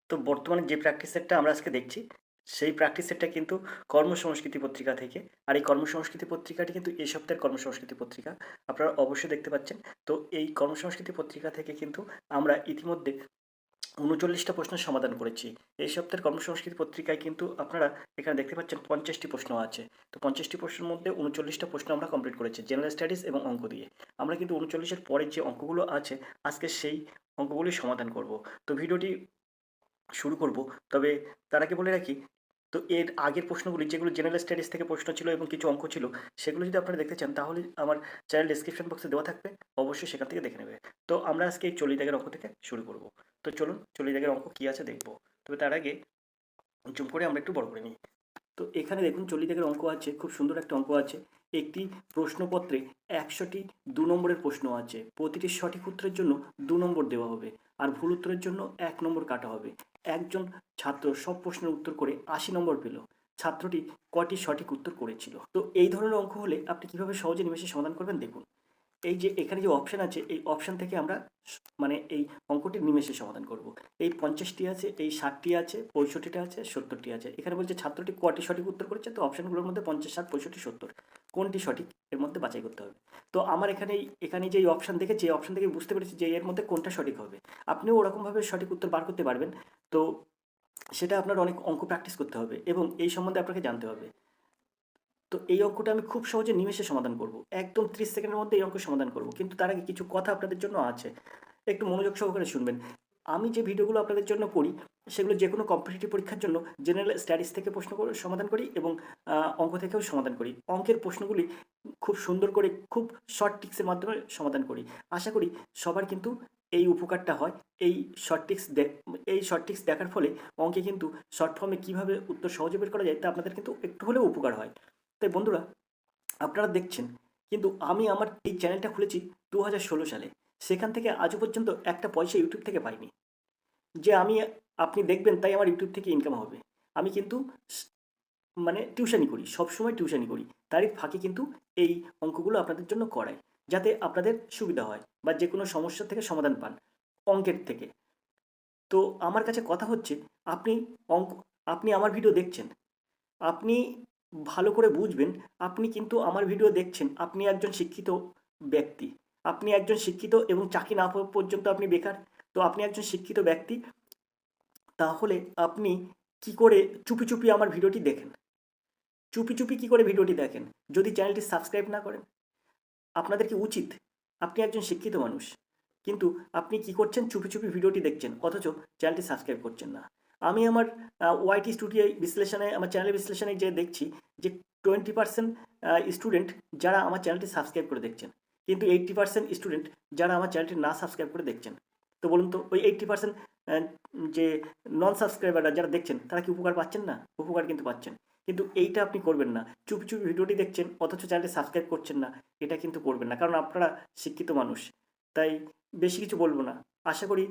তো বর্তমানে যে প্র্যাকটিস সেটটা আমরা আজকে দেখছি, সেই প্র্যাকটিস সেটটা কিন্তু কর্মসংস্কৃতি পত্রিকা থেকে। আর এই কর্মসংস্কৃতি পত্রিকাটি কিন্তু এ সপ্তাহের কর্মসংস্কৃতি পত্রিকা। আপনারা অবশ্যই দেখতে পাচ্ছেন। তো এই কর্মসংস্কৃতি পত্রিকা থেকে কিন্তু আমরা ইতিমধ্যে ৩৯টা প্রশ্নের সমাধান করেছি। এই সপ্তাহের কর্মসংস্কৃতি পত্রিকায় কিন্তু আপনারা এখানে দেখতে পাচ্ছেন ৫০টি প্রশ্ন আছে। তো ৫০টি প্রশ্নের মধ্যে ৩৯টা প্রশ্ন আমরা কমপ্লিট করেছি জেনারেল স্টাডিজ এবং অঙ্ক দিয়ে। আমরা কিন্তু ৩৯-এর পরের যে অঙ্কগুলো আছে, আজকে সেই অঙ্কগুলি সমাধান করব। তো ভিডিওটি শুরু করব। তবে তার আগে বলে রাখি, তো এর আগের প্রশ্নগুলি যেগুলো জেনারেল স্টাডিজ থেকে প্রশ্ন ছিল এবং কিছু অঙ্ক ছিল, সেগুলো যদি আপনারা দেখতে চান তাহলে আমার চ্যানেল ডেসক্রিপশন বক্সে দেওয়া থাকবে, অবশ্যই সেখান থেকে দেখে নেবে। তো আমরা আজকে এই 40 দাগের অঙ্ক থেকে শুরু করব। তো চলুন 40 দাগের অঙ্ক কী আছে দেখব। তবে তার আগে জুম করে আমরা একটু বড় করে নিই। তো এখানে দেখুন 40 দাগের অঙ্ক আছে, খুব সুন্দর একটা অঙ্ক আছে। একটি প্রশ্নপত্রে ১০০টি ২ নম্বরের প্রশ্ন আছে। প্রতিটি সঠিক উত্তরের জন্য ২ নম্বর দেওয়া হবে আর ভুল উত্তরের জন্য ১ নম্বর কাটা হবে। একজন ছাত্র সব প্রশ্নের উত্তর করে ৮০ নম্বর পেল। ছাত্রটি কটি সঠিক উত্তর করেছিল? তো এই ধরনের অঙ্ক হলে আপনি কিভাবে সহজে নিমেষে সমাধান করবেন দেখুন। এই যে এখানে যে অপশান আছে, এই অপশান থেকে আমরা মানে এই অঙ্কটি নিমেষে সমাধান করব। এই ৫০টি আছে, এই ৬০টি আছে, ৬৫টা আছে, ৭০টি আছে। এখানে বলছে ছাত্রটি কটি সঠিক উত্তর করেছে? তো অপশানগুলোর মধ্যে ৫০, ৬০, ৬৫, ৭০ কোনটি সঠিক এর মধ্যে বাছাই করতে হবে। তো আমার এখানে যে অপশান দেখেছি, এই অপশান থেকে বুঝতে পেরেছি যে এর মধ্যে কোনটা সঠিক হবে। আপনিও ওরকমভাবে সঠিক উত্তর বার করতে পারবেন। তো সেটা আপনার অনেক অঙ্ক প্র্যাকটিস করতে হবে এবং এই সম্বন্ধে আপনাকে জানতে হবে। তো এই অঙ্কটা আমি খুব সহজে নিমেষে সমাধান করব। একদম ৩০ সেকেন্ডের মধ্যে এই অঙ্ক সমাধান করব। কিন্তু তার আগে কিছু কথা আপনাদের জন্য আছে। একটু মনোযোগ সহকারে শুনবেন। আমি যে ভিডিওগুলো আপনাদের জন্য করি, সেগুলো যেকোনো কম্পিটিটিভ পরীক্ষার জন্য জেনারেল স্টাডিজ থেকে প্রশ্ন সমাধান করি এবং অঙ্ক থেকেও সমাধান করি। অঙ্কের প্রশ্নগুলি খুব সুন্দর করে খুব শর্ট ট্রিক্সের মাধ্যমে সমাধান করি। আশা করি সবার কিন্তু এই উপকারটা হয়। এই শর্ট ট্রিক্স দেখার ফলে অঙ্কে কিন্তু শর্ট ফর্মে কীভাবে উত্তর সহজে বের করা যায় তা আপনাদের কিন্তু একটু হলেও উপকার হয়। তাই বন্ধুরা, আপনারা দেখছেন, কিন্তু আমি আমার এই চ্যানেলটা খুলেছি ২০১৬ সালে। সেখান থেকে আজও পর্যন্ত একটা পয়সা ইউটিউব থেকে পাইনি। যে আপনি দেখবেন তাই আমার ইউটিউব থেকে ইনকাম হবে। আমি কিন্তু মানে টিউশনি করি, সবসময় টিউশনি করি। তারই ফাঁকে কিন্তু এই অঙ্কগুলো আপনাদের জন্য করাই, যাতে আপনাদের সুবিধা হয় বা যে কোনো সমস্যা থেকে সমাধান পান অঙ্কের থেকে। তো আমার কাছে কথা হচ্ছে, আপনি অঙ্ক আপনি আমার ভিডিও দেখছেন, আপনি ভালো করে বুঝবেন, আপনি কিন্তু আমার ভিডিও দেখছেন, আপনি একজন শিক্ষিত ব্যক্তি। আপনি একজন শিক্ষিত এবং চাকরি না পাওয়া পর্যন্ত আপনি বেকার। তো আপনি একজন শিক্ষিত ব্যক্তি, তাহলে আপনি কি করে চুপি, চুপি আমার ভিডিওটি দেখেন? চুপি, চুপি কি করে ভিডিওটি দেখেন? যদি চ্যানেলটি সাবস্ক্রাইব না করেন? আপনাদের কি উচিত? আপনি একজন শিক্ষিত মানুষ। কিন্তু আপনি কি করছেন? চুপি, চুপি ভিডিওটি দেখছেন, অথচ চ্যানেলটি সাবস্ক্রাইব করছেন না। আমি আমার ওয়াইটি স্টুডিও বিশ্লেষণে, আমার চ্যানেলের বিশ্লেষণে যে দেখছি যে 20% স্টুডেন্ট যারা আমার চ্যানেলটি সাবস্ক্রাইব করে দেখছেন। কিন্তু 80% স্টুডেন্ট যারা আমার চ্যানেলটি না সাবস্ক্রাইব করে দেখছেন। তো বলুন তো ওই 80% যে নন সাবস্ক্রাইবাররা যারা দেখছেন তারা কি উপকার পাচ্ছেন না? উপকার কিন্তু পাচ্ছেন। কিন্তু এইটা আপনি করবেন না। চুপি, চুপি ভিডিওটি দেখছেন অথচ চ্যানেলটি সাবস্ক্রাইব করছেন না। এটা কিন্তু করবেন না। কারণ আপনারা শিক্ষিত মানুষ। তাই বেশি কিছু বলব না। আশা করি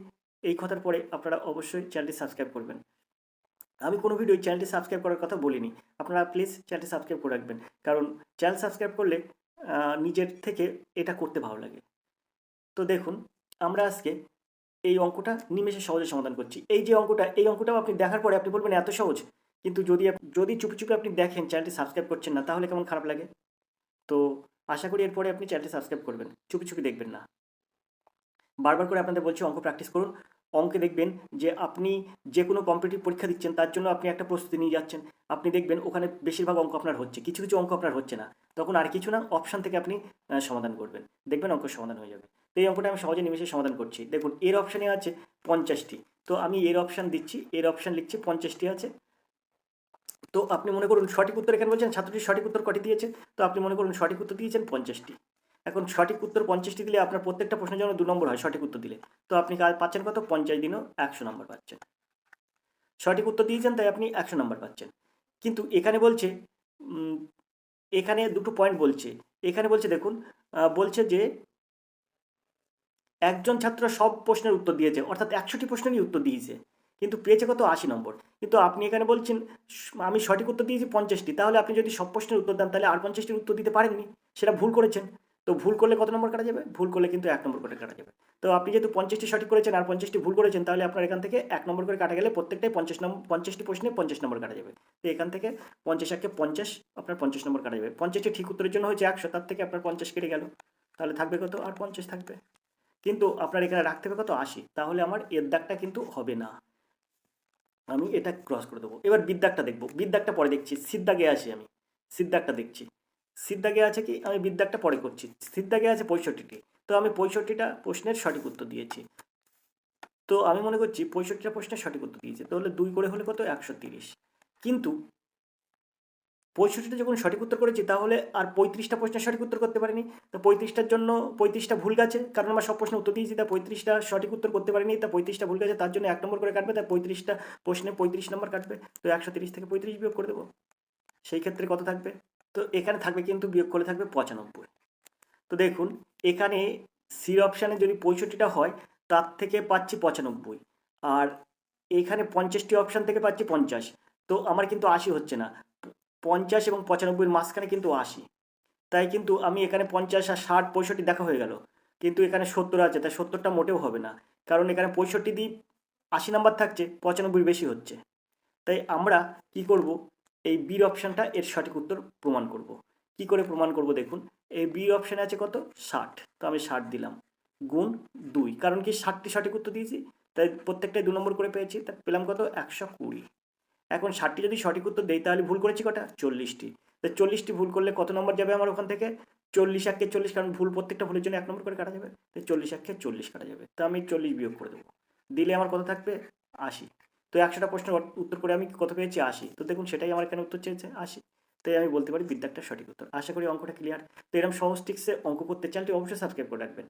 এই কথার পরে আপনারা অবশ্যই চ্যানেলটি সাবস্ক্রাইব করবেন। আমি কোনো ভিডিওয় চ্যানেলটি সাবস্ক্রাইব করার কথা বলিনি। আপনারা প্লিজ চ্যানেলটি সাবস্ক্রাইব করে রাখবেন। কারণ চ্যানেল সাবস্ক্রাইব করলে নিজের থেকে এটা করতে ভালো লাগে। তো দেখুন, আমরা আজকে এই অঙ্কটা নিমেষে সহজে সমাধান করছি। এই যে অঙ্কটা, এই অঙ্কটাও আপনি দেখার পরে আপনি বলবেন এত সহজ। কিন্তু যদি চুপি, চুপি আপনি দেখেন চ্যানেলটি সাবস্ক্রাইব করছেন না, তাহলে কেমন খারাপ লাগে? তো আশা করি এরপরে আপনি চ্যানেলটি সাবস্ক্রাইব করবেন। চুপি, চুপি দেখবেন না। বারবার করে আপনাদের বলছি অঙ্ক প্র্যাকটিস করুন। অঙ্কে দেখবেন যে আপনি যে কোনো কম্পিটিটিভ পরীক্ষা দিচ্ছেন, তার জন্য আপনি একটা প্রস্তুতি নিয়ে যাচ্ছেন। আপনি দেখবেন ওখানে বেশিরভাগ অঙ্ক আপনার হচ্ছে। কিছু, কিছু অঙ্ক আপনার হচ্ছে না। তখন আর কিছু না, অপশান থেকে আপনি সমাধান করবেন। দেখবেন অঙ্ক সমাধান হয়ে যাবে। তো এই অঙ্কটা আমি সহজে নিমেষে সমাধান করছি। দেখুন এর অপশানে আছে 50টি। তো আমি এর অপশান দিচ্ছি, এর অপশান লিখছি, 50টি আছে। তো আপনি মনে করুন সঠিক উত্তর, এখানে বলছেন ছাত্রটি সঠিক উত্তর কটি দিয়েছে? তো আপনি মনে করুন সঠিক উত্তর দিয়েছেন 50টি। এখন সঠিক উত্তর 50টি দিলে আপনার প্রত্যেকটা প্রশ্নের জন্য 2 নম্বর হয় সঠিক উত্তর দিলে। তো আপনি পাচ্ছেন কত? 50 দিনেও 100 নম্বর পাচ্ছেন। সঠিক উত্তর দিয়েছেন তাই আপনি 100 নম্বর পাচ্ছেন। কিন্তু এখানে বলছে, উম এখানে দুটো পয়েন্ট বলছে। এখানে বলছে দেখুন, বলছে যে একজন ছাত্র সব প্রশ্নের উত্তর দিয়েছে, অর্থাৎ 100টি প্রশ্নেরই উত্তর দিয়েছে। কিন্তু পেয়েছে কত? 80 নম্বর। কিন্তু আপনি এখানে বলছেন আমি সঠিক উত্তর দিয়েছি 50টি। তাহলে আপনি যদি সব প্রশ্নের উত্তর দেন তাহলে আর 50টির উত্তর দিতে পারেননি। সেটা ভুল করেছেন। তো ভুল করলে কত নম্বর কাটা যাবে? ভুল করলে কিন্তু 1 নম্বর করে কাটা যাবে। তো আপনি যেহেতু 50টি সঠিক করেছেন আর 50টি ভুল করেছেন, তাহলে আপনার এখান থেকে 1 নম্বর করে কাটা গেলে প্রত্যেকটাই 50টি প্রশ্নে 50 নম্বর কাটা যাবে। তো এখান থেকে 50 একে 50, আপনার 50 নম্বর কাটা যাবে। 50টি ঠিক উত্তরের জন্য হয়েছে 100, তার থেকে আপনার 50 কেটে গেল, তাহলে থাকবে কত? আর 50 থাকবে। কিন্তু আপনার এখানে রাখতে হবে কত? 80। তাহলে আমার এর দাগটা কিন্তু হবে না, আমি এটা ক্রস করে দেবো। এবার বিদ্যাকটা দেখবো, বিদ্যাকটা পরে দেখছি। সিদ্ধাগে আসি, আমি সিদ্ধাকটা দেখছি। সিদ্ধাগে আছে কি, আমি বিদ্যাকটা পরে করছি। সিদ্ধাগে আছে 65টি, তো আমি 65টা প্রশ্নের সঠিক উত্তর দিয়েছি। তো আমি মনে করছি 65টা প্রশ্নের সঠিক উত্তর দিয়েছি, তাহলে 2 করে হলে কত? 130। কিন্তু 65টা যখন সঠিক উত্তর করেছি, তাহলে আর 35টা প্রশ্নের সঠিক উত্তর করতে পারিনি। তো 35টার জন্য 35টা ভুল গেছে, কারণ আমার সব প্রশ্নের উত্তর দিয়েছি, তা 35টা সঠিক উত্তর করতে পারিনি, তা 35টা ভুল গেছে, তার জন্য 1 নম্বর করে কাটবে, তাই 35টা প্রশ্নে 35 নম্বর কাটবে। তো 130 থেকে 35 বিয়োগ করে দেবো, সেই ক্ষেত্রে কত থাকবে? তো এখানে থাকবে কিন্তু বিয়োগ করলে থাকবে 95। তো দেখুন, এখানে সির অপশানে যদি 65টা হয়, তার থেকে পাচ্ছি 95, আর এখানে 50টি অপশান থেকে পাচ্ছি 50। তো আমার কিন্তু 80 হচ্ছে না, 50 এবং 95-এর মাঝখানে কিন্তু 80। তাই কিন্তু আমি এখানে 50 আর 60 65 দেখা হয়ে গেল, কিন্তু এখানে 70 আছে, তাই 70টা মোটেও হবে না, কারণ এখানে 65 দিয়ে 80 নাম্বার থাকছে, 95 বেশি হচ্ছে। তাই আমরা কি করব, এই বির অপশানটা এর সঠিক উত্তর প্রমাণ করব। কি করে প্রমাণ করব দেখুন, এই বি অপশানে আছে কত? 60, তো আমি 60 দিলাম, গুণ 2, কারণ কি 60টি সঠিক উত্তর দিয়েছি, তাই প্রত্যেকটাই 2 নম্বর করে পেয়েছি, তা পেলাম কত? 120। এখন 60টি যদি সঠিক উত্তর দেই, তাহলে ভুল করেছি কটা? 40টি। তো 40টি ভুল করলে কত নম্বর যাবে আমার ওখান থেকে? 40 একে 40, কারণ ভুল প্রত্যেকটা ভুলের জন্য 1 নম্বর করে কাটা যাবে, তো 40 একে 40 কাটা যাবে। তো আমি 40 বিয়োগ করে দেবো, দিলে আমার কত থাকবে? 80। তো 100টা প্রশ্নের উত্তর করে আমি কত পেয়েছি? 80। তো দেখুন, সেটাই আমার এখানে উত্তর চেয়েছে, 80। তাই আমি বলতে পারি বিদ্যাকটা সঠিক উত্তর। আশা করি অঙ্কটা ক্লিয়ার। তো এরকম সহজ ট্রিক্সে অঙ্ক করতে চ্যানেলটি অবশ্যই সাবস্ক্রাইব করে রাখবেন।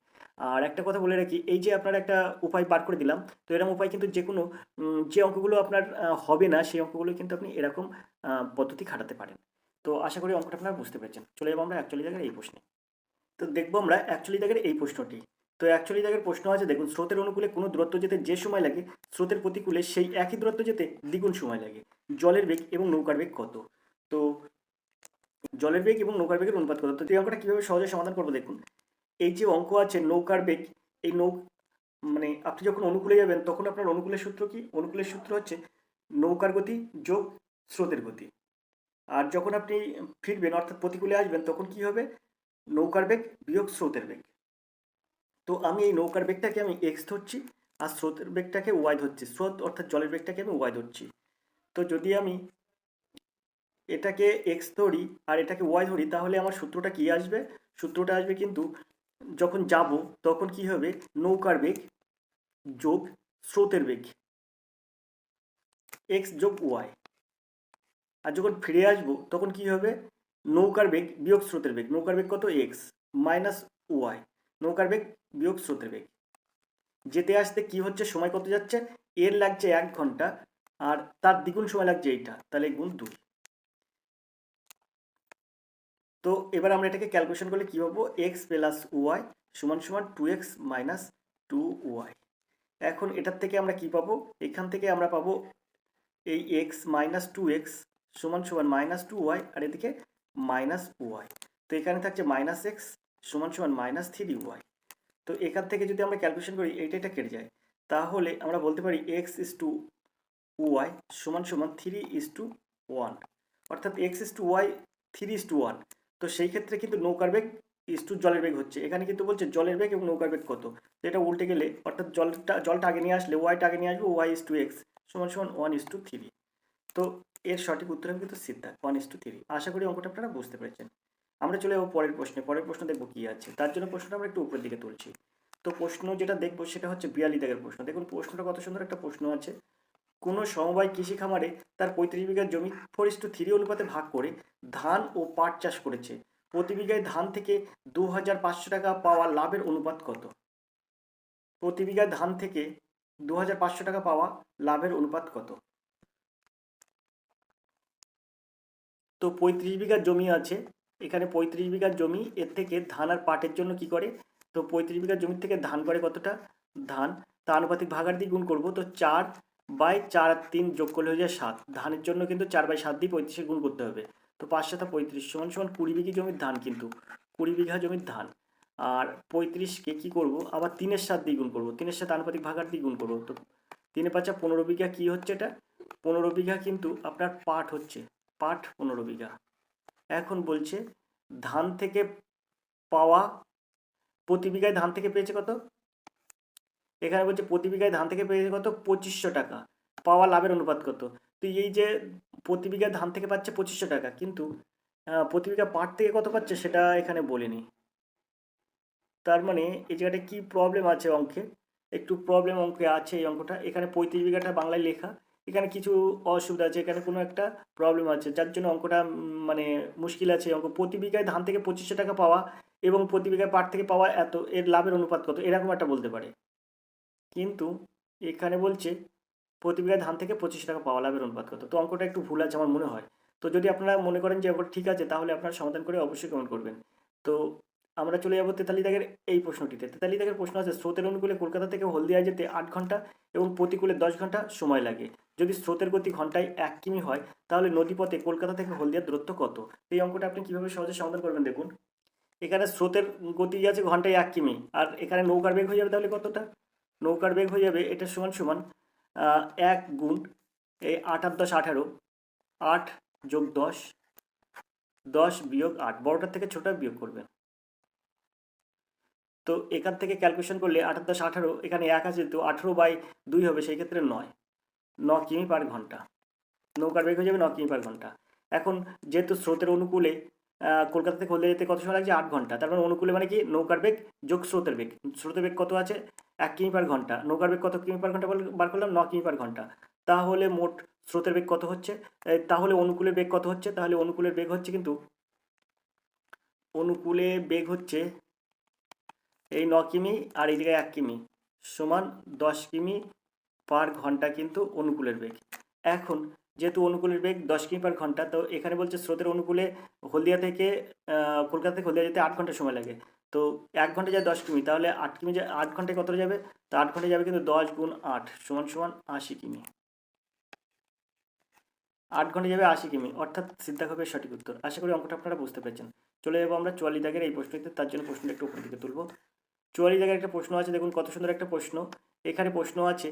আর একটা কথা বলে রাখি, এই যে আপনার একটা উপায় বার করে দিলাম, তো এরকম উপায় কিন্তু যে কোনো যে অঙ্কগুলো আপনার হবে না, সেই অঙ্কগুলো কিন্তু আপনি এরকম পদ্ধতি খাটাতে পারেন। তো আশা করি অঙ্কটা আপনারা বুঝতে পেরেছেন। চলে যাবো আমরা 41 দাগের এই প্রশ্নে। তো দেখবো আমরা 41 দাগের এই প্রশ্নটি। তো 41 দাগের প্রশ্ন আছে, দেখুন, স্রোতের অনুকূলে কোনো দূরত্ব যেতে যে সময় লাগে, স্রোতের প্রতিকূলে সেই একই দূরত্ব যেতে দ্বিগুণ সময় লাগে। জলের বেগ এবং নৌকার বেগ কত? তো জলের বেগ এবং নৌকার বেগের অনুপাত কত? তো এই অঙ্কটা কীভাবে সহজে সমাধান করবো দেখুন। এই যে অঙ্ক আছে নৌকার বেগ, এই মানে আপনি যখন অনুকূলে যাবেন, তখন আপনার অনুকূলের সূত্র কি? অনুকূলের সূত্র হচ্ছে নৌকার গতি যোগ স্রোতের গতি। আর যখন আপনি ফিরবেন, অর্থাৎ প্রতিকূলে আসবেন, তখন কি হবে? নৌকার বেগ বিয়োগ স্রোতের বেগ। তো আমি এই নৌকার বেগটাকে আমি এক্স ধরছি, আর স্রোতের বেগটাকে ওয়াই ধরছি। স্রোত অর্থাৎ জলের বেগটাকে আমি ওয়াই ধরছি। তো যদি আমি এটাকে এক্স ধরি আর এটাকে ওয়াই ধরি, তাহলে আমার সূত্রটা কি আসবে? সূত্রটা আসবে কিন্তু, যখন যাব তখন কি হবে? নৌকার বেগ যোগ স্রোতের বেগ, এক্স যোগ ওয়াই। আর যখন ফিরে আসবো তখন কি হবে? নৌকার বেগ বিয়োগ স্রোতের বেগ। নৌকার বেগ কত? এক্স মাইনাস ওয়াই, নৌকার বেগ বিয়োগ স্রোতের বেগ। যেতে আসতে কি হচ্ছে? সময় কত যাচ্ছে? এর লাগছে 1 ঘন্টা, আর তার দ্বিগুণ সময় লাগছে এইটা, তাহলে গুণ 2। তো এবার আমরা এটাকে ক্যালকুলেশন করলে কি পাবো? এক্স প্লাস ওয়াই সমান সমান 2x মাইনাস 2y। এখন এটার থেকে আমরা কি পাবো? এখান থেকে আমরা পাবো এই এক্স মাইনাস 2x সমান সমান মাইনাস 2y, আর এদিকে মাইনাস ওয়াই। তো এখানে থাকছে মাইনাস এক্স সমান সমান মাইনাস 3y। তো এখান থেকে যদি আমরা ক্যালকুলেশন করি, এটা কেটে যায়, তাহলে আমরা বলতে পারি এক্স ইস টু ওয়াই সমান সমান 3:1, অর্থাৎ এক্স ইস টু ওয়াই 3:1। তো সেই ক্ষেত্রে কিন্তু নৌকার বেগ ইস টু জলের বেগ হচ্ছে। এখানে কিন্তু বলছে জলের বেগ এবং নৌকার বেগ কত। এটা উল্টে গেলে, অর্থাৎ জলটা আগে নিয়ে আসলে ওয়াইটা আগে নিয়ে আসবো, ওয়াই ইস টু এক্স সমান সমান 1:3। তো এর সঠিক উত্তর হবে কিন্তু সিদ্ধা 1:3। আশা করি অঙ্কটা আপনারা বুঝতে পেরেছেন। আমরা চলে যাবো পরের প্রশ্নে। পরের প্রশ্ন দেখবো কি আছে, তার জন্য প্রশ্নটা আমরা একটু উপরের দিকে তুলছি। তো প্রশ্ন যেটা দেখবো সেটা হচ্ছে 42 দাগের প্রশ্ন। দেখুন প্রশ্নটা কত সুন্দর একটা প্রশ্ন আছে। কোনো সমবায় কৃষি খামারে তার 35 বিঘা জমি 4:3 অনুপাতে ভাগ করে ধান ও পাট চাষ করেছে। প্রতি বিঘায় ধান থেকে 2500 টাকা পাওয়া লাভের অনুপাত কত? প্রতি বিঘায় ধান থেকে 2500 টাকা পাওয়া লাভের অনুপাত কত? তো 35 বিঘা জমি আছে, এখানে 35 বিঘা জমি, এর থেকে ধান আর পাটের জন্য কি করে? তো 35 বিঘা জমির থেকে ধান করে কতটা? ধান, তা আনুপাতিক ভাগার দিয়ে গুণ করবো। তো 4/4 আর 3 যোগ করলে হয়ে যায় 7। ধানের জন্য কিন্তু 4/7 দিয়ে 35 গুণ করতে হবে। তো 5 × 7 = 35 সমান সমান 20 বিঘা জমির ধান, কিন্তু 20 বিঘা জমির ধান। আর 35কে কী করবো, আবার 3-এর সাথে দ্বিগুণ করবো, 3-এর সাথে আনুপাতিক ভাগার দ্বিগুণ করবো। তো 3 5 15 বিঘা কী হচ্ছে এটা, 15 বিঘা কিন্তু আপনার পাট হচ্ছে, পাট 15 বিঘা। এখন বলছে ধান থেকে পাওয়া, প্রতি বিঘায় ধান থেকে পেয়েছে কত, এখানে বলছে প্রতি বিঘায় ধান থেকে পেয়েছে কত 2500 টাকা, পাওয়া লাভের অনুপাত কত। তো এই যে প্রতি বিঘায় ধান থেকে পাচ্ছে 2500 টাকা, কিন্তু প্রতি বিঘা পাট থেকে কত পাচ্ছে সেটা এখানে বলেনি। তার মানে এই জায়গাটা কি প্রবলেম আছে অঙ্কে, একটু প্রবলেম অঙ্কে আছে এই অঙ্কটা। এখানে 35 বিঘাটা বাংলায় লেখা, এখানে কিছু অসুবিধা আছে, এখানে কোনো একটা প্রবলেম আছে, যার জন্য অঙ্কটা মানে মুশকিল আছে অঙ্ক। প্রতি বিঘায় ধান থেকে 2500 টাকা পাওয়া এবং প্রতি বিঘায় পাট থেকে পাওয়া এত, এর লাভের অনুপাত কত, এরকম একটা বলতে পারে। কিন্তু এখানে বলছে প্রতি বিঘায় ধান থেকে 2500 টাকা পাওয়া লাভের অনুপাত কত। তো অঙ্কটা একটু ভুল আছে আমার মনে হয়। তো যদি আপনারা মনে করেন যে অঙ্কটা ঠিক আছে, তাহলে আপনারা সমাধান করে অবশ্যই কমেন্ট করবেন। তো আমরা চলে যাবো 43 দাগের এই প্রশ্নটিতে। 43 দাগের প্রশ্ন আছে, স্রোতের অনুকূলে কলকাতা থেকে হলদিয়া যেতে 8 ঘন্টা এবং প্রতিকূলে 10 ঘন্টা সময় লাগে। যদি স্রোতের গতি ঘন্টায় 1 কিমি হয়, তাহলে নদীপথে কলকাতা থেকে হলদিয়ার দূরত্ব কত। এই অঙ্কটা আপনি কীভাবে সহজে সমাধান করবেন দেখুন। এখানে স্রোতের গতি আছে ঘন্টায় 1 কিমি, আর এখানে নৌকার বেগ হয়ে যাবে তাহলে কতটা, নৌকার বেগ হয়ে যাবে এটা সমান সমান 1 গুণ এই 8 আর 10 18, 8 যোগ 10, 10 বিয়োগ 8, বড়টার থেকে ছোটা বিয়োগ করবেন। তো এখান থেকে ক্যালকুলেশন করলে 8 আর 10 18, এখানে 1 আছে তো 18/2 হবে, সেই ক্ষেত্রে 9 কিমি পার ঘন্টা। নৌকার বেগ হয়ে যাবে 9 কিমি পার ঘন্টা। এখন যেহেতু স্রোতের অনুকূলে কলকাতা থেকে হলদিয়া যেতে কত সময় লাগছে 8 ঘন্টা, তার মানে অনুকূলে মানে কি নৌকার বেগ যোগ স্রোতের বেগ, স্রোতের বেগ কত আছে 1 কিমি পার ঘন্টা, নৌকার বেগ কত কিমি পার ঘন্টা বার করলাম 9 কিমি পার ঘন্টা। তাহলে মোট স্রোতের বেগ কত হচ্ছে, তাহলে অনুকূলের বেগ কত হচ্ছে, তাহলে অনুকূলের বেগ হচ্ছে কিন্তু অনুকূলে বেগ হচ্ছে এই 9 কিমি আর এই জায়গায় 1 কিমি সমান 10 কিমি পার ঘন্টা কিন্তু অনুকূলের বেগ। এখন যেহেতু অনুকূলের বেগ 10 কিমি পার ঘন্টা, তো এখানে বলছে স্রোতের অনুকূলে হলদিয়া থেকে কলকাতা থেকে হলদিয়া যেতে 8 ঘন্টা সময় লাগে। তো 1 ঘন্টা যায় 10 কিমি, তাহলে 8 কিমি যায় 8 ঘন্টায় কত যাবে, তো 8 ঘন্টায় যাবে কিন্তু 10 গুণ 8 সমান সমান 80 কিমি। 8 ঘন্টায় যাবে 80 কিমি, অর্থাৎ সিদ্ধাক হবে সঠিক উত্তর। আশা করি অঙ্কটা আপনারা বুঝতে পেরেছেন। চলে যাবো আমরা 44 দাগের এই প্রশ্নটিতে, তার জন্য প্রশ্নটা একটু উপর দিকে তুলব। 44 দাগের একটা প্রশ্ন আছে, দেখুন কত সুন্দর একটা প্রশ্ন। এখানে প্রশ্ন আছে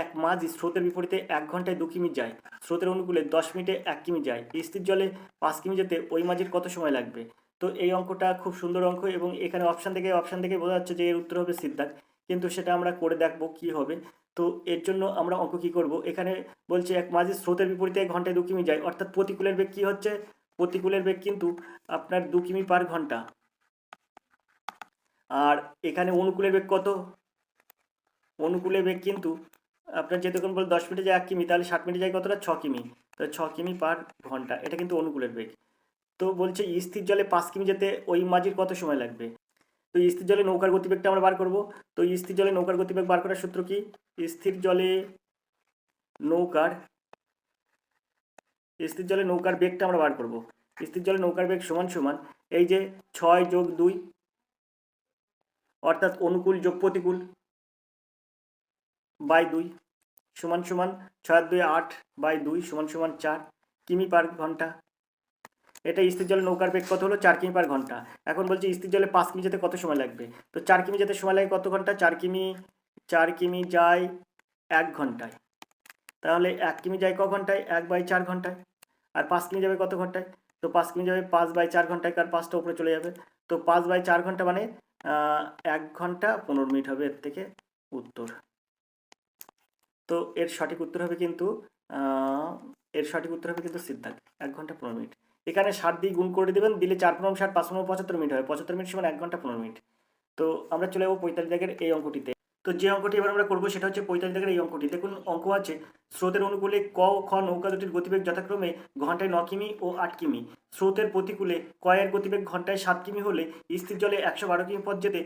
এক মাঝ স্রোতের বিপরীতে 1 ঘন্টায় 2 কিমি যায়, স্রোতের অনুকূলে 10 মিনিটে 1 কিমি যায়, স্থির জলে 5 কিমি যেতে ওই মাঝির কত সময় লাগবে। তো এই অঙ্কটা খুব সুন্দর অঙ্ক, এবং এখানে অপশান থেকে বোঝা যাচ্ছে যে এর উত্তর হবে সিদ্ধাক, কিন্তু সেটা আমরা করে দেখবো কি হবে। তো এর জন্য আমরা অঙ্ক কী করব, এখানে বলছে এক মাঝি স্রোতের বিপরীতে ঘন্টায় 2 কিমি যায়, অর্থাৎ প্রতিকূলের বেগ কী হচ্ছে, প্রতিকূলের বেগ কিন্তু আপনার 2 কিমি পার ঘন্টা। আর এখানে অনুকূলের বেগ কত, অনুকূলের বেগ কিন্তু আপনার যেতক্ষণ বল 10 মিনিটে যায় 1 কিমি, তাহলে 60 মিনিটে যায় কতটা 6 কিমি, তো 6 কিমি পার ঘন্টা, এটা কিন্তু অনুকূলের বেগ। তো বলছে স্থির জলে 5 কিমি যেতে ওই মাঝির কত সময় লাগবে। তো স্থির জলে নৌকার গতিবেগটা আমরা বার করব। তো স্থির জলে নৌকার গতিবেগ বার করার সূত্র কি, স্থির জলে নৌকার বেগটা আমরা বার করব। স্থির জলে নৌকার বেগ সমান সমান এই যে 6 যোগ 2, অর্থাৎ অনুকূল যোগ প্রতিকূল বাই 2 সমান সমান 6 আর 2 8 বাই 2 সমান সমান 4 কিমি পার ঘন্টা। এটা স্থির জলে নৌকার বেগ কত হলো 4 কিমি পার ঘন্টা। এখন বলছে স্থির জলে 5 কিমি যেতে কত সময় লাগবে। তো 4 কিমি যেতে সময় লাগে কত ঘন্টা, 4 কিমি যায় 1 ঘন্টায়, তাহলে 1 কিমি যায় ক ঘন্টায়, 1/4 ঘন্টায়। আর 5 কিমি যাবে কত ঘন্টায়, তো 5 কিমি যাবে 5/4 ঘন্টায়, কার 5টা উপরে চলে যাবে। তো 5/4 ঘন্টা মানে 1 ঘন্টা 15 মিনিট হবে এর থেকে উত্তর। তো এর সঠিক উত্তর হবে কিন্তু সিদ্ধার্থ 1 ঘন্টা 15 মিনিট। এখানে 60 দিয়ে গুণ করে দেবেন, দিলে 4 × 60 5 × 75 মিনিট হবে, 75 মিনিট সমান 1 ঘন্টা 15 মিনিট। তো আমরা চলে যাবো 45 দাগের এই অঙ্কটিতে। তো যে অঙ্কটি এবার আমরা করবো সেটা হচ্ছে 45 দাগের এই অঙ্কটি। দেখুন অঙ্ক আছে, স্রোতের অনুকূলে ক খ নৌকা দুটির গতিবেগ যথাক্রমে ঘন্টায় 9 কিমি ও 8 কিমি, স্রোতের প্রতিকূলে ক এর গতিবেগ ঘন্টায় 7 কিমি হলে স্থির জলে 112 কিমি পথ যেতে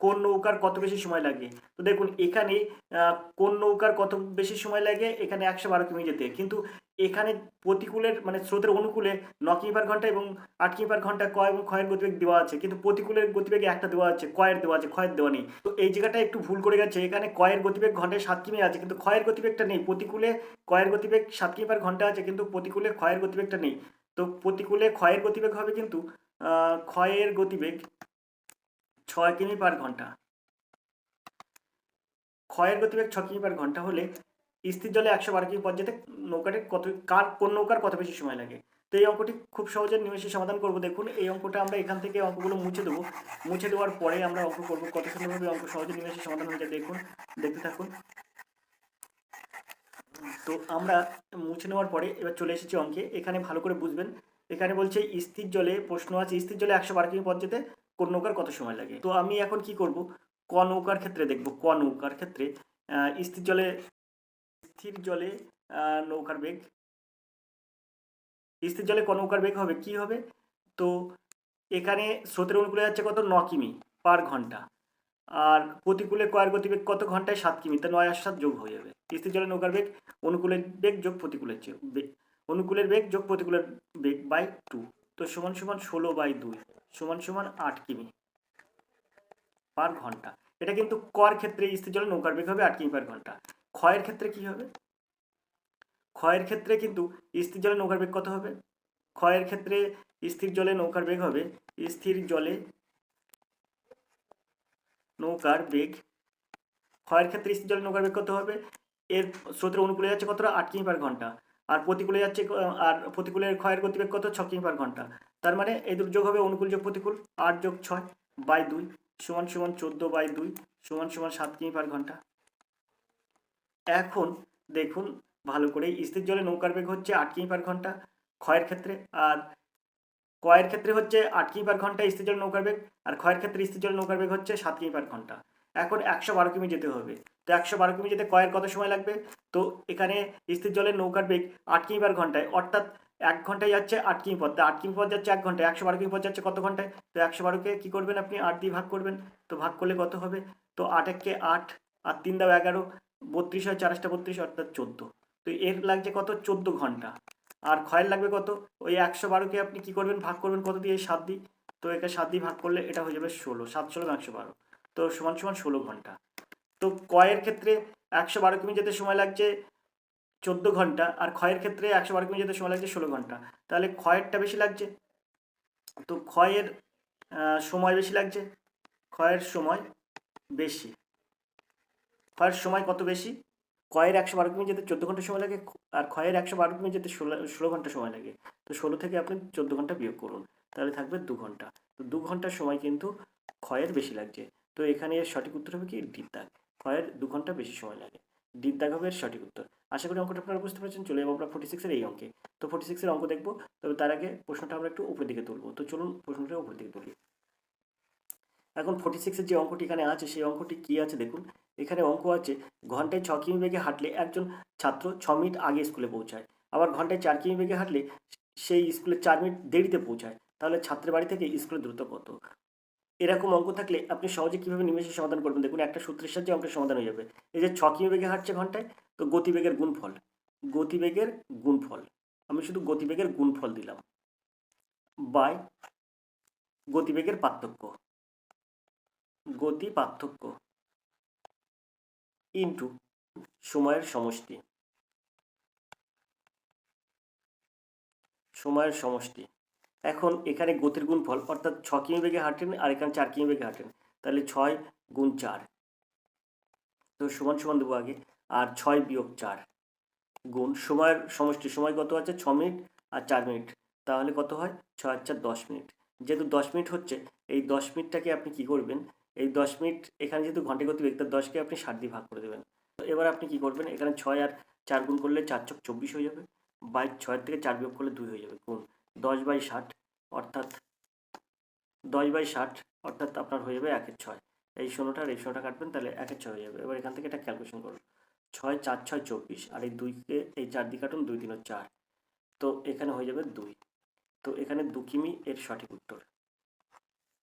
কোন নৌকার কত বেশি সময় লাগে। তো দেখুন এখানে কোন নৌকার কত বেশি সময় লাগে, এখানে 112 কিমি যেতে, কিন্তু এখানে প্রতিকূলের মানে স্রোতের অনুকূলে 9 কিমি পার ঘন্টা এবং 8 কিমি পার ঘন্টা ক এবং ক্ষয়ের গতিবেগ দেওয়া আছে, কিন্তু প্রতিকূলের গতিবেগে একটা দেওয়া আছে, কয়ের দেওয়া আছে, ক্ষয়ের দেওয়া নেই। তো এই জায়গাটা একটু ভুল করে গেছে, এখানে কয়ের গতিবেগ ঘন্টায় 7 কিমি আছে কিন্তু ক্ষয়ের গতিবেগটা নেই, প্রতিকূলে কয়ের গতিবেগ 7 কিমি পার ঘন্টা আছে কিন্তু প্রতিকূলে ক্ষয়ের গতিবেগটা নেই। তো প্রতিকূলে ক্ষয়ের গতিবেগ হবে কিন্তু ক্ষয়ের গতিবেগ 6 কিমি পার ঘন্টা। ক্ষয়ের গতিবেগ 6 কিমি পার ঘন্টা হলে স্থির জলে 112 কিমি পথ যেতে কোন নৌকার কত বেশি সময় লাগে? তো এই অঙ্কটি খুব সহজে নিমেষে সমাধান করব। দেখুন এই অঙ্কটা আমরা এখান থেকে অঙ্কগুলো মুছে দেবো। মুছে দেওয়ার পরে আমরা অঙ্ক করব। কত সুন্দরভাবে অঙ্ক সহজে নিমেষে সমাধান হয়ে যায় দেখুন, দেখতে থাকুন। তো আমরা মুছে নেওয়ার পরে এবার চলে এসেছি অঙ্কে। এখানে ভালো করে বুঝবেন। এখানে বলছে স্থির জলে, প্রশ্ন আছে স্থির জলে 112 কিমি পথ যেতে কোন নৌকার কত সময় লাগে। তো আমি এখন কি করব, ক নৌকার ক্ষেত্রে দেখব। ক নৌকার ক্ষেত্রে স্থির জলে নৌকার বেগ, স্থির জলে ক নৌকার বেগ হবে কি হবে? তো এখানে স্রোতের অনুকূলে যাচ্ছে কত, 9 কিমি পার ঘন্টা, আর প্রতিকূলে কয়ের গতিবেগ কত, ঘন্টায় 7 কিমি, তা 9 আর 7 যোগ হয়ে যাবে। স্থির জলে নৌকার বেগ অনুকূলের বেগ যোগ প্রতিকূলের বেগ, অনুকূলের বেগ যোগ প্রতিকূলের বেগ বাই 2, তো সমান সমান 16/2 সমান সমান 8 কিমি পার ঘন্টা। এটা কিন্তু কর ক্ষেত্রে স্থির জলে নৌকার বেগ হবে 8 কিমি পার ঘন্টা। ক্ষয়ের ক্ষেত্রে কি হবে? ক্ষয়ের ক্ষেত্রে কিন্তু স্থির জলে নৌকার বেগ কত হবে? ক্ষয়ের ক্ষেত্রে স্থির জলে নৌকার বেগ হবে, স্থির জলে নৌকার বেগ, ক্ষয়ের ক্ষেত্রে স্থির জলে নৌকার বেগ কত হবে? এর স্রোতের অনুকূলে যাচ্ছে কতটা, 8 কিমি পার ঘন্টা, আর প্রতিকূলে যাচ্ছে, আর প্রতিকূলের ক্ষয়ের গতিবেগ কত, 6 কিমি পার ঘন্টা। তার মানে এই দুটো যোগ হবে, অনুকূল যোগ প্রতিকূল, 8 যোগ 6/2 সমান সমান 14/2 সমান সমান 7 কিমি পার ঘন্টা। এখন দেখুন ভালো করে, স্থির জলে নৌকার বেগ হচ্ছে 8 কিমি পার ঘন্টা ক্ষয়ের ক্ষেত্রে, আর কয়ের ক্ষেত্রে হচ্ছে 8 কিমি পার ঘন্টা স্থির জলে নৌকার বেগ, আর ক্ষয়ের ক্ষেত্রে স্থির জলে নৌকার বেগ হচ্ছে 7 কিমি পার ঘন্টা। এখন 112 কিমি যেতে হবে। তো 112 কিমি যেতে কয়ের কত সময় লাগবে? তো এখানে স্থির জলের নৌকার বেগ 8 কিমি পার ঘন্টায়, অর্থাৎ 1 ঘন্টায় যাচ্ছে 8 কিমি পথ, 8 কিমি পথ যাচ্ছে 1 ঘন্টায়, 112 কিমি পথ যাচ্ছে কত ঘন্টায়? তো 112কে কী করবেন আপনি, 8 দিয়ে ভাগ করবেন। তো ভাগ করলে কত হবে? তো 8 একে 8 আর 3 দাও 11, 32 হয় 4 32 অর্থাৎ 14। তো এর লাগছে কত, 14 ঘন্টা। আর ক্ষয়ের লাগবে কত? ওই 112কে আপনি কি করবেন, ভাগ করবেন কত দিয়ে, 7 দিয়ে। তো একে 7 দিয়ে ভাগ করলে এটা হয়ে যাবে 16, 7 × 112, তো সমান সমান 16 ঘন্টা। তো কয়ের ক্ষেত্রে 112 কিমি যেতে সময় লাগছে 14 ঘন্টা, আর ক্ষয়ের ক্ষেত্রে 112 কিমি যেতে সময় লাগছে 16 ঘন্টা। তাহলে ক্ষয়েরটা বেশি লাগছে, তো ক্ষয়ের সময় বেশি লাগছে, ক্ষয়ের সময় বেশি। ক্ষয়ের সময় কত বেশি? কয়ের 112 কিমি যেতে 14 ঘন্টা সময় লাগে, আর ক্ষয়ের 112 কিমি যেতে 16 ঘন্টা সময় লাগে। তো 16 থেকে আপনি 14 ঘন্টা বিয়োগ করুন, তাহলে থাকবে 2 ঘন্টা। তো 2 ঘন্টার সময় কিন্তু ক্ষয়ের বেশি লাগছে। তো এখানে এর সঠিক উত্তর হবে কি, ডির দাগ। ক্ষয়ের 2 ঘন্টা বেশি সময় লাগে, ডির দাগ হবে এর সঠিক উত্তর। আশা করি অঙ্কটা আপনারা বুঝতে পারছেন। চলে যাবো আমরা 46-এর এই অঙ্কে। তো 46-এর অঙ্ক দেখবো, তবে তার আগে প্রশ্নটা আমরা একটু উপরের দিকে তুলবো। তো চলুন প্রশ্নটা উপরের দিকে তুলি। এখন 46-এর যে অঙ্কটি এখানে আছে, সেই অঙ্কটি কী আছে দেখুন। এখানে অঙ্ক আছে, ঘন্টায় 6 কিমি বেগে হাঁটলে একজন ছাত্র 6 মিনিট আগে স্কুলে পৌঁছায়, আবার ঘন্টায় 4 কিমি বেগে হাঁটলে সেই স্কুলে 4 মিনিট দেরিতে পৌঁছায়, তাহলে ছাত্রের বাড়ি থেকে স্কুলের দূরত্ব কত? এরকম অঙ্ক থাকলে আপনি সহজে কীভাবে নিমেষে সমাধান করবেন দেখুন, একটা সূত্রের সাহায্যে অঙ্কের সমাধান হয়ে যাবে। এই যে 6 কিমি বেগে হাঁটছে ঘন্টায়, তো গতিবেগের গুণফল, গতিবেগের গুণফল, আমি শুধু গতিবেগের গুণফল দিলাম, বাই গতিবেগের পার্থক্য, গতি পার্থক্য ইন্টু সময়ের সমষ্টি, সময়ের সমষ্টি। এখন এখানে গতির গুণফল, অর্থাৎ 6 কিমি বেগে হাঁটেন আর এখানে 4 কিমি বেগে হাঁটেন, তাহলে 6 × 4, তো সমান সমান দেবো আগে, আর 6 - 4 গুণ সময়ের সমষ্টি, সময় কত আছে 6 মিনিট আর 4 মিনিট, তাহলে কত হয় 6 আর 4 10 মিনিট। যেহেতু 10 মিনিট হচ্ছে, এই 10 মিনিটটাকে আপনি কি করবেন, এই 10 মিনিট এখানে যেহেতু ঘন্টা গতিবেগ, তার 10কে আপনি 60 দিয়ে ভাগ করে দেবেন। তো এবার আপনি কি করবেন, এখানে 6 আর 4 গুণ করলে 4 × 24 হয়ে যাবে, বাই 6 থেকে 4 বিয়োগ করলে 2 হয়ে যাবে, গুণ 10/60, অর্থাৎ 10/60 অর্থাৎ আপনার হয়ে যাবে 1/6। এই 16টা আর এই 16টা কাটবেন, তাহলে 1/6 হয়ে যাবে। এবার এখান থেকে এটা ক্যালকুলেশন করুন, 6 4 6 24, আর এই 2কে এই 4 দিয়ে কাটুন, 2 3 4, তো এখানে হয়ে যাবে 2। তো এখানে 2 কিমি এর সঠিক উত্তর,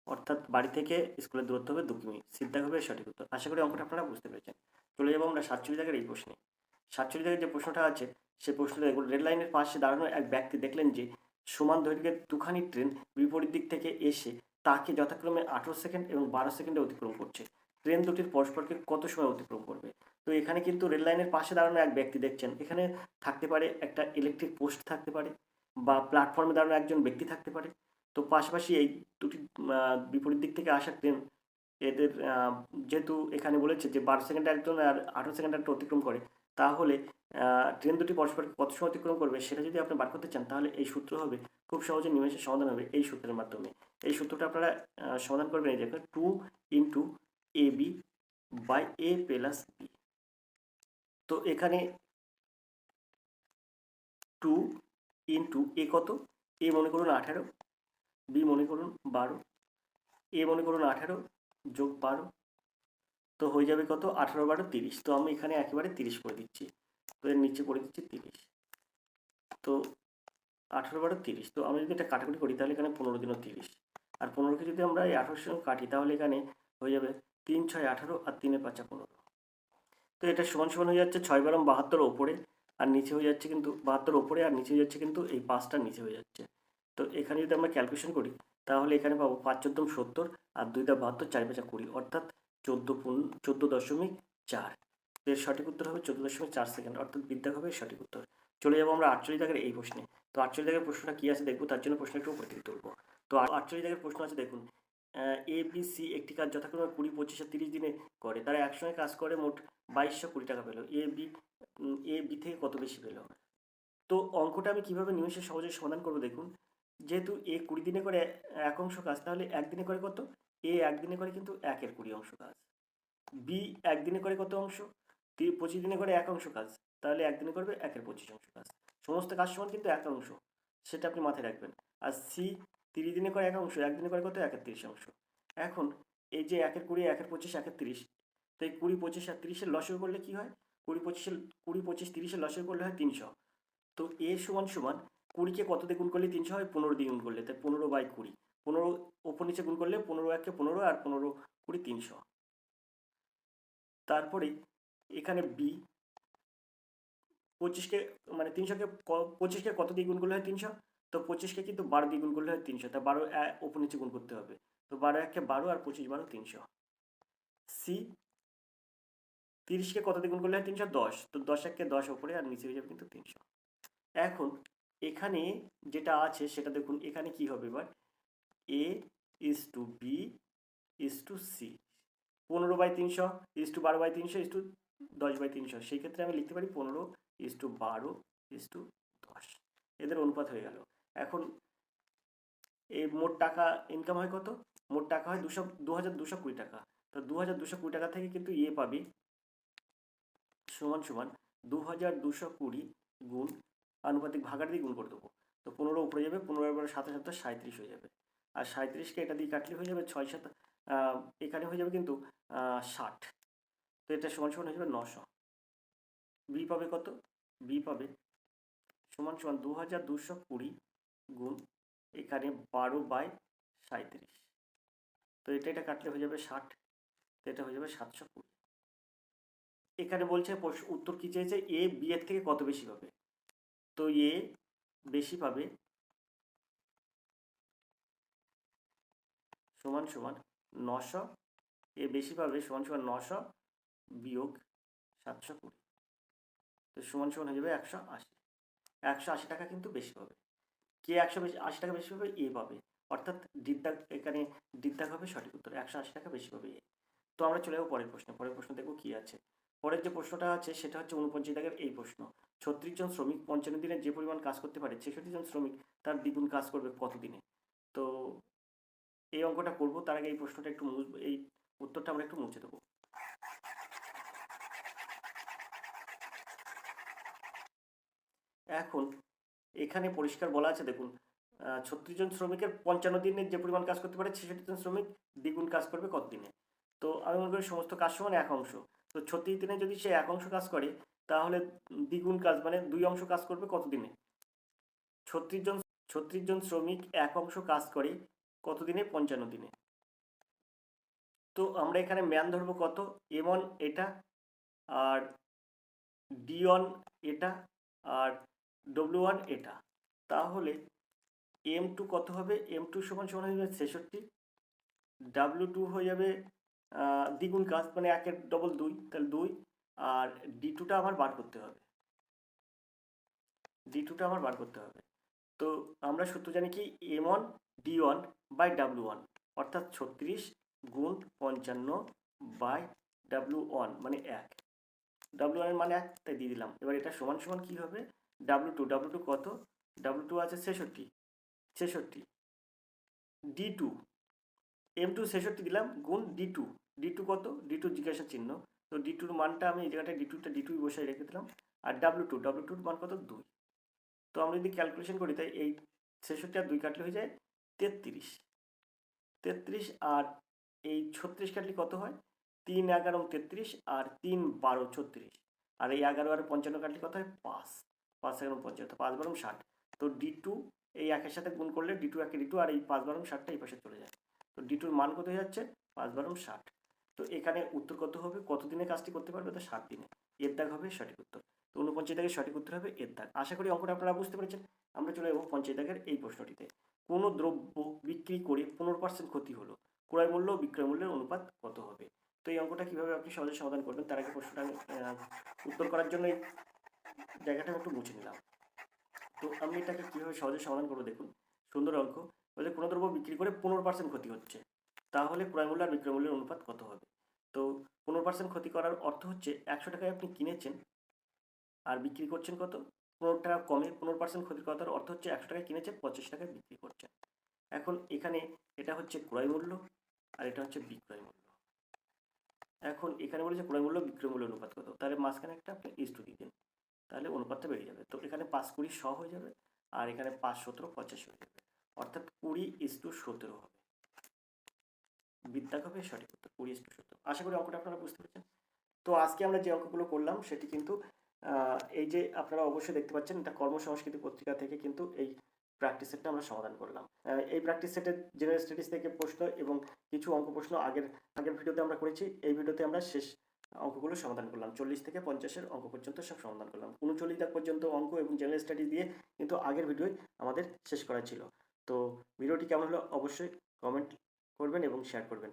অর্থাৎ বাড়ি থেকে স্কুলের দূরত্ব হবে 2 কিমি, সিদ্ধা হবে এর সঠিক উত্তর। আশা করি অঙ্কটা আপনারা বুঝতে পেরেছেন। চলে যাবো আমরা 47 দাগের এই প্রশ্নে। 47 দাগের যে প্রশ্নটা আছে, সেই প্রশ্নটা দেখুন, রেল লাইনের পাশে দাঁড়ানো এক ব্যক্তি দেখলেন যে সমান দৈর্ঘ্যের দুখানি ট্রেন বিপরীত দিক থেকে এসে তাকে যথাক্রমে 18 সেকেন্ড এবং 12 সেকেন্ডে অতিক্রম করছে। ট্রেন দুটির পরস্পরকে কত সময় অতিক্রম করবে? তো এখানে কিন্তু রেল লাইনের পাশে দাঁড়ানো এক ব্যক্তি দেখছেন, এখানে থাকতে পারে একটা ইলেকট্রিক পোস্ট থাকতে পারে, বা প্ল্যাটফর্মে দাঁড়ানো একজন ব্যক্তি থাকতে পারে। তো পাশাপাশি এই দুটি বিপরীত দিক থেকে আসা ট্রেন এদের যেহেতু এখানে বলেছে যে 12 সেকেন্ডে একজন আর 18 সেকেন্ডে একটা অতিক্রম করে, তাহলে ট্রেন দুটি পরস্পর কত সময় অতিক্রম করবে সেটা যদি আপনি বার করতে চান, তাহলে এই সূত্র হবে, খুব সহজে নিমেষে সমাধান হবে এই সূত্রের মাধ্যমে। এই সূত্রটা আপনারা সমাধান করবেন এই দেখুন, 2 into A B by A plus B. তো এখানে 2 ইন্টু এ কত, এ মনে করুন 18, বি মনে করুন 12, এ মনে করুন 18 যোগ 12, তো হয়ে যাবে কত, 18 12 30। তো আমি এখানে একেবারে 30 করে দিচ্ছি, তো এর নিচে করে দিচ্ছি 30। তো 18 12 30, তো আমি যদি এটা কাটাকুটি করি তাহলে এখানে 15 দিনও 30, আর 15কে যদি আমরা এই 18 সঙ্গে কাটি তাহলে এখানে হয়ে যাবে 3 6 18 আর 3 5 15। তো এটা সমান সমান হয়ে যাচ্ছে 6 12 72 ওপরে, আর নিচে হয়ে যাচ্ছে কিন্তু 72 ওপরে, আর নিচে হয়ে যাচ্ছে কিন্তু এই 5টার নিচে হয়ে যাচ্ছে। তো এখানে যদি আমরা ক্যালকুলেশন করি তাহলে এখানে পাবো 5 14 70 আর 2 72 4 5 20, অর্থাৎ 14.4। এর সঠিক উত্তর হবে 14.4 সেকেন্ড, অর্থাৎ বিদ্যা হবে এর সঠিক উত্তর। চলে যাবো আমরা 48 দাগের এই প্রশ্নে। তো 48 দাগের প্রশ্নটা কী আছে দেখবো, তার জন্য প্রশ্ন একটু উপর থেকে তুলবো। তো 48 দাগের প্রশ্ন আছে দেখুন, এ বি সি একটি কাজ যথাক্রমে 20 25 আর 30 দিনে করে, তারা একসঙ্গে কাজ করে মোট 2220 টাকা পেলো। এ বি থেকে কত বেশি পেলো? তো অঙ্কটা আমি কিভাবে নিমেষে সহজে সমাধান করবো দেখুন, যেহেতু এ 20 দিনে করে 1 অংশ কাজ, তাহলে একদিনে করে কত, এ একদিনে করে কিন্তু 1-এর 20 অংশ কাজ। বি একদিনে করে কত অংশ, 25 দিনে করে 1 অংশ কাজ, তাহলে একদিনে করবে 1-এর 25 অংশ কাজ। সমস্ত কাজ সমান কিন্তু 1 অংশ, সেটা আপনি মাথায় রাখবেন। আর সি 30 দিনে করে 1 অংশ, একদিনে করে কত, 1-এর 30 অংশ। এখন এই যে 1-এর 20 1-এর 25 1-এর 30, তো এই 20 25 আর 30-এর লসাগু করলে কি হয়, 20 25 30-এর লসাগু করলে হয় 300। তো এ সমান সমান 20-কে কত দিয়ে গুণ করলে 300 হয়, 15 দিয়ে গুণ করলে, তাই 15/20, 15 ওপর নিচে গুণ করলে 15 1-কে 15 আর 15 20 300। তারপরে এখানে বি 25-কে মানে 300-কে 25-কে কত দিয়ে গুণ করলে হয় 300, তো 25-কে কিন্তু 12 দিয়ে গুণ করলে হয় 300, তা 12 ওপর নিচে গুণ করতে হবে, তো 12 1-কে 12 আর 25 12 300। সি 30-কে কত দিয়ে গুণ করলে হয় 300, 10, তো 10 1-কে 10 ওপরে আর নিচে হয়ে যাবে কিন্তু 300। এখন এখানে যেটা আছে সেটা দেখুন, এখানে কি হবে এবার, A is to B is to C, 15/300 is to 12/300 is to 10/300, সেই ক্ষেত্রে আমি লিখতে পারি 15 ইজ টু 12 ইজ টু 10, এদের অনুপাত হয়ে গেল। এখন এই মোট টাকা ইনকাম হয় কত, মোট টাকা হয় 2220 টাকা। তো 2220 টাকা থেকে কিন্তু ইয়ে পাবে সমান সমান 2220 গুণ আনুপাতিক ভাগার দিয়ে গুণ করে দেবো, তো 15 উপরে যাবে, 15 এর 7 7 37 হয়ে যাবে, আর 37-কে এটা দিয়ে কাটলে হয়ে যাবে 6 7, এখানে হয়ে যাবে কিন্তু 60, তো এটা সমান সমান হয়ে যাবে 900। বি পাবে কত, বি পাবে সমান সমান 2220 গুণ এখানে 12/37, তো এটা কাটলে হয়ে যাবে 60, তো এটা হয়ে যাবে 720। এখানে বলছে উত্তর কি চেয়েছে, এ বি এর থেকে কত বেশি পাবে, তো এ বেশি পাবে সমান সমান 900, এ বেশি পাবে সমান সমান 900 বিয়োগ 720, তো সমান সমান হয়ে যাবে 180। 180 টাকা কিন্তু বেশি পাবে। কে 180 টাকা বেশি পাবে, এ পাবে, অর্থাৎ এখানে ডিদ্দাগ হবে সঠিক উত্তর, 180 টাকা বেশি পাবে এ। তো আমরা চলে যাবো পরের প্রশ্নে। পরের প্রশ্ন দেখবো কি আছে। পরের যে প্রশ্নটা আছে সেটা হচ্ছে 49 দাগের এই প্রশ্ন, 36 জন শ্রমিক 55 দিনে যে পরিমাণ কাজ করতে পারে 66 জন শ্রমিক তার দ্বিগুণ কাজ করবে কত দিনে। তো এই অঙ্কটা করবো তার আগে এই প্রশ্নটা একটু এই উত্তরটা আমরা একটু মুছে দেবো। এখন এখানে পরিষ্কার বলা আছে দেখুন, 36 জন শ্রমিকের 55 দিনে যে পরিমাণ কাজ করতে পারে 66 জন শ্রমিক দ্বিগুণ কাজ করবে কত দিনে। তো আমি মনে করি সমস্ত কাজ সমান 1 অংশ, তো 36 দিনে যদি সে 1 অংশ কাজ করে তাহলে দ্বিগুণ কাজ মানে 2 অংশ কাজ করবে কত দিনে। 36 জন শ্রমিক 1 অংশ কাজ করে কত দিনে, 55 দিনে। তো আমরা এখানে ম্যান ধরবো কত, M1 এটা, আর D1 এটা, আর W1 এটা, তাহলে M2 কত হবে, M2 সমান সমান হয়ে যাবে 66, W2 হয়ে যাবে দ্বিগুণ কাজ মানে 1-এর ডবল 2, তাহলে 2, আর D2টা আমার বার করতে হবে, D2টা আমার বার করতে হবে। তো আমরা সূত্র জানি কি, M1 D1 বাই W1, অর্থাৎ 36 গুণ 55/W1 মানে 1। W1 এর মানে 1, তাই দিয়ে দিলাম। এবার এটা সমান সমান কী হবে, W2 কত, W2 আছে 66, D2 M2 66 দিলাম গুণ D2 কত, D2 জিজ্ঞাসা চিহ্ন, তো D2-র মানটা আমি এই জায়গাটায় D2 বসাই রেখে দিলাম। আর W2-র মান কত, 2। তো আমরা যদি ক্যালকুলেশন করি তাই এই 66 আর 2 কাটলে হয়ে যায় 33, আর এই 36 কাটলে কত হয়, 3 11 33 আর 3 12 36, আর এই 11 আর 55 কাটলে কত হয়, 5 5 11 55, 5 12 60। তো D2 এই একের সাথে গুণ করলে D2 একে D2, আর এই 5 12 60টা এই পাশে চলে যায়। তো D2-র মান কত হয়ে যাচ্ছে, 5 12 60। তো এখানে উত্তর কত হবে, কত দিনে কাজটি করতে পারবে, তো 7 দিনে। এর দাগ হবে সঠিক উত্তর। তো 49 দাগের সঠিক উত্তর হবে এর দাগ। আশা করি অঙ্কটা আপনারা বুঝতে পেরেছেন। আমরা চলে যাবো 50 দাগের এই প্রশ্নটিতে। কোনো দ্রব্য বিক্রি করে 15% ক্ষতি হলো, ক্রয় মূল্য ও বিক্রয় মূল্যের অনুপাত কত হবে। তো এই অঙ্কটা কীভাবে আপনি সহজে সমাধান করবেন, তার আগে প্রশ্নটা আমি উত্তর করার জন্য এই জায়গাটা আমি একটু মুছে নিলাম। তো আমি এটাকে কীভাবে সহজে সমাধান করবো, দেখুন সুন্দর অঙ্ক। বলে কোনো দ্রব্য বিক্রি করে 15% ক্ষতি হচ্ছে, তাহলে ক্রয় মূল্য আর বিক্রয় মূল্যের অনুপাত কত হবে। তো 15% ক্ষতি করার অর্থ হচ্ছে 100 টাকায় আপনি কিনেছেন আর বিক্রি করছেন কত, 15 টাকা কমে। 15% ক্ষতি করার অর্থ হচ্ছে 100 টাকায় কিনেছেন, 85 টাকায় বিক্রি করছেন। এখন এখানে এটা হচ্ছে ক্রয় মূল্য আর এটা হচ্ছে বিক্রয় মূল্য। এখন এখানে বলেছে ক্রয় মূল্য বিক্রয় মূল্য অনুপাত কত, তাহলে মাঝখানে একটা আপনি ইস্টু দিয়ে দিন, তাহলে অনুপাতটা বেড়ে যাবে। তো এখানে 5 20 100 হয়ে যাবে, আর এখানে 5 17 85 হয়ে যাবে, অর্থাৎ 20:17 হবে। বিদ্যা হবে সঠিক উত্তর, 20:17। আশা করি অঙ্কটা আপনারা বুঝতে পেরেছেন। তো আজকে আমরা যে অঙ্কগুলো করলাম সেটি কিন্তু এই যে আপনারা অবশ্যই দেখতে পাচ্ছেন, এটা কর্মসংস্কৃতি পত্রিকা থেকে কিন্তু এই প্র্যাকটিস সেটটা আমরা সমাধান করলাম। এই প্র্যাকটিস সেটের জেনারেল স্টাডিজ থেকে প্রশ্ন এবং কিছু অঙ্ক প্রশ্ন আগের ভিডিওতে আমরা করেছি। এই ভিডিওতে আমরা শেষ অঙ্কগুলো সমাধান করলাম, 40 থেকে 50-এর অঙ্ক পর্যন্ত সব সমাধান করলাম। 39 দাগ পর্যন্ত অঙ্ক এবং জেনারেল স্টাডিজ দিয়ে কিন্তু আগের ভিডিওয় আমাদের শেষ করা ছিল। তো ভিডিওটি কেমন হলো অবশ্যই কমেন্ট করবেন এবং শেয়ার করবেন।